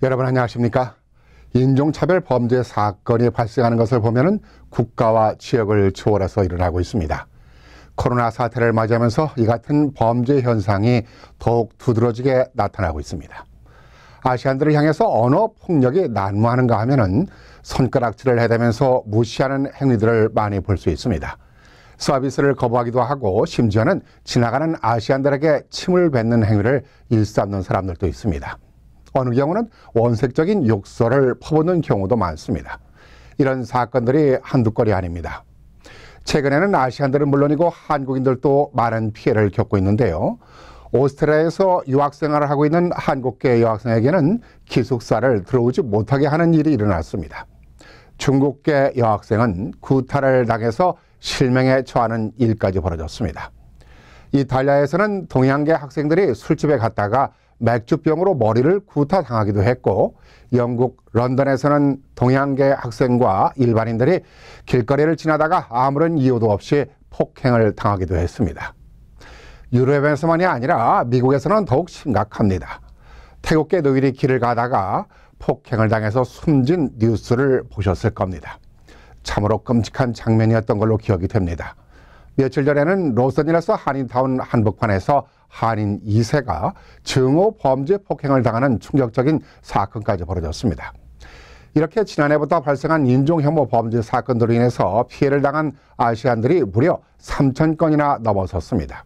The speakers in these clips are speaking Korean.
여러분 안녕하십니까? 인종차별 범죄 사건이 발생하는 것을 보면은 국가와 지역을 초월해서 일어나고 있습니다. 코로나 사태를 맞이하면서 이 같은 범죄 현상이 더욱 두드러지게 나타나고 있습니다. 아시안들을 향해서 언어 폭력이 난무하는가 하면은 손가락질을 해대면서 무시하는 행위들을 많이 볼 수 있습니다. 서비스를 거부하기도 하고 심지어는 지나가는 아시안들에게 침을 뱉는 행위를 일삼는 사람들도 있습니다. 어느 경우는 원색적인 욕설을 퍼붓는 경우도 많습니다. 이런 사건들이 한두 건이 아닙니다. 최근에는 아시안들은 물론이고 한국인들도 많은 피해를 겪고 있는데요. 오스트리아에서 유학생활을 하고 있는 한국계 여학생에게는 기숙사를 들어오지 못하게 하는 일이 일어났습니다. 중국계 여학생은 구타를 당해서 실명에 처하는 일까지 벌어졌습니다. 이탈리아에서는 동양계 학생들이 술집에 갔다가 맥주병으로 머리를 구타당하기도 했고, 영국 런던에서는 동양계 학생과 일반인들이 길거리를 지나다가 아무런 이유도 없이 폭행을 당하기도 했습니다. 유럽에서만이 아니라 미국에서는 더욱 심각합니다. 태국계 노인이 길을 가다가 폭행을 당해서 숨진 뉴스를 보셨을 겁니다. 참으로 끔찍한 장면이었던 걸로 기억이 됩니다. 며칠 전에는 로스앤젤레스 한인타운 한복판에서 한인 2세가 증오 범죄 폭행을 당하는 충격적인 사건까지 벌어졌습니다. 이렇게 지난해부터 발생한 인종혐오 범죄 사건들로 인해서 피해를 당한 아시안들이 무려 3,000건이나 넘어섰습니다.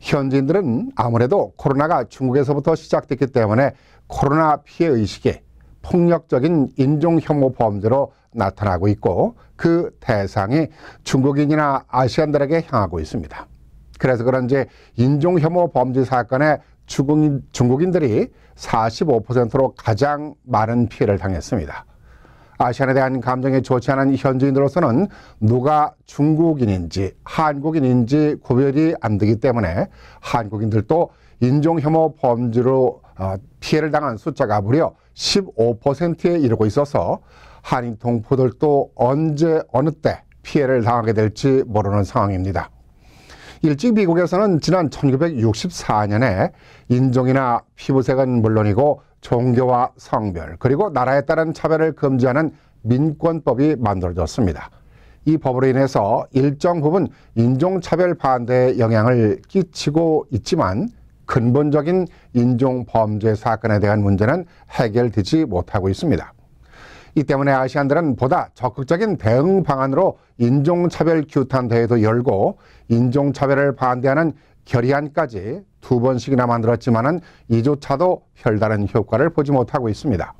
현지인들은 아무래도 코로나가 중국에서부터 시작됐기 때문에 코로나 피해의식이 폭력적인 인종혐오 범죄로 나타나고 있고, 그 대상이 중국인이나 아시안들에게 향하고 있습니다. 그래서 그런지 인종혐오 범죄 사건에 중국인들이 45%로 가장 많은 피해를 당했습니다. 아시안에 대한 감정이 좋지 않은 현지인들로서는 누가 중국인인지 한국인인지 구별이 안 되기 때문에 한국인들도 인종혐오 범죄로 피해를 당한 숫자가 무려 15%에 이르고 있어서 한인 동포들도 언제 어느 때 피해를 당하게 될지 모르는 상황입니다. 일찍 미국에서는 지난 1964년에 인종이나 피부색은 물론이고 종교와 성별 그리고 나라에 따른 차별을 금지하는 민권법이 만들어졌습니다. 이 법으로 인해서 일정 부분 인종차별 반대에 영향을 끼치고 있지만 근본적인 인종범죄 사건에 대한 문제는 해결되지 못하고 있습니다. 이 때문에 아시안들은 보다 적극적인 대응 방안으로 인종차별 규탄 대회도 열고 인종차별을 반대하는 결의안까지 2번씩이나 만들었지만은 이조차도 별다른 효과를 보지 못하고 있습니다.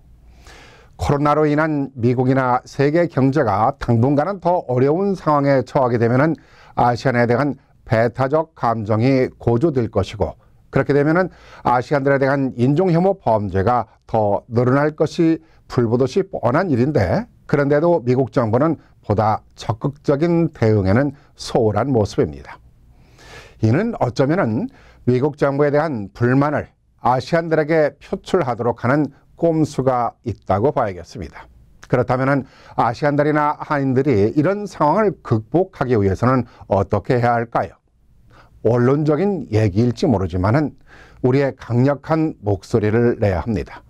코로나로 인한 미국이나 세계 경제가 당분간은 더 어려운 상황에 처하게 되면은 아시안에 대한 배타적 감정이 고조될 것이고, 그렇게 되면은 아시안들에 대한 인종혐오 범죄가 더 늘어날 것이 불보듯이 뻔한 일인데, 그런데도 미국 정부는 보다 적극적인 대응에는 소홀한 모습입니다. 이는 어쩌면은 미국 정부에 대한 불만을 아시안들에게 표출하도록 하는 꼼수가 있다고 봐야겠습니다. 그렇다면은 아시안들이나 한인들이 이런 상황을 극복하기 위해서는 어떻게 해야 할까요? 원론적인 얘기일지 모르지만은 우리의 강력한 목소리를 내야 합니다.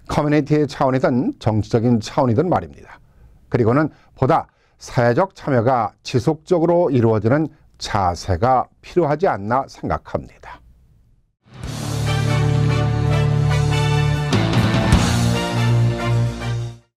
커뮤니티의 차원이든 정치적인 차원이든 말입니다. 그리고는 보다 사회적 참여가 지속적으로 이루어지는 자세가 필요하지 않나 생각합니다.